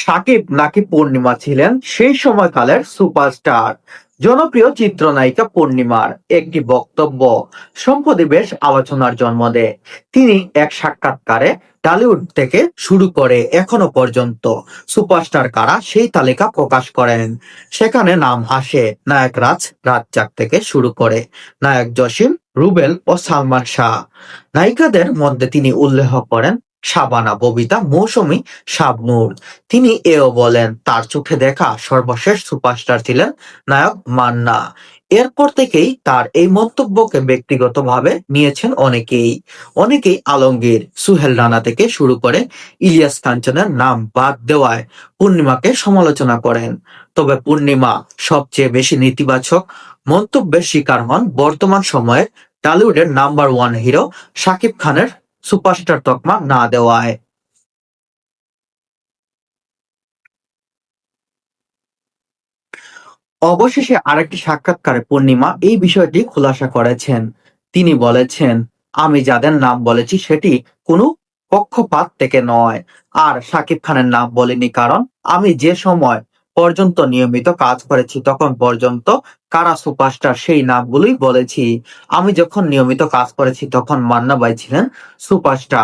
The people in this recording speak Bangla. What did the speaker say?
সাকিব নাকি পূর্ণিমা ছিলেন সেই সময়কালের সুপারস্টার। জনপ্রিয় চিত্রনায়িকা পূর্ণিমার একটি বক্তব্য সম্প্রতি বেশ আলোচনার জন্ম দেয়। তিনি এক সাক্ষাৎকারে টলিউড থেকে শুরু করে এখনো পর্যন্ত সুপারস্টার কারা সেই তালিকা প্রকাশ করেন। সেখানে নাম আসে নায়ক রাজ্জাক থেকে শুরু করে নায়ক জসিম, রুবেল ও সালমান শাহ। নায়িকাদের মধ্যে তিনি উল্লেখ করেন শাবানা, ববিতা, মৌসুমী, শাবনূর। তিনি এও বলেন তার চোখে দেখা সর্বশেষ সুপারস্টার ছিলেন নায়ক মান্না। এরপর থেকেই তার এই মন্তব্যকে ব্যক্তিগতভাবে নিয়েছেন অনেকেই। অনেকেই আলমগীর, সুহেল রানা থেকে শুরু করে ইলিয়াস কাঞ্চনের নাম বাদ দেওয়ায় পূর্ণিমাকে সমালোচনা করেন। তবে পূর্ণিমা সবচেয়ে বেশি নেতিবাচক মন্তব্যের শিকার হন বর্তমান সময়ের টলিউডের নাম্বার ওয়ান হিরো শাকিব খানের সুপারস্টার তকমা না দেওয়ায়। অবশেষে আরেকটি সাক্ষাৎকারে পূর্ণিমা এই বিষয়টি খোলাসা করেছেন। তিনি বলেছেন, আমি যাদের নাম বলেছি সেটি কোনো পক্ষপাত থেকে নয়। আর শাকিব খানের নাম বলিনি কারণ আমি যে সময় পর্যন্ত নিয়মিত কাজ করেছি তখন পর্যন্ত কারা সুপারস্টার সেই নামগুলোই বলেছি। আমি যখন নিয়মিত কাজ করেছি তখন মান্না ভাই ছিলেন সুপারস্টার।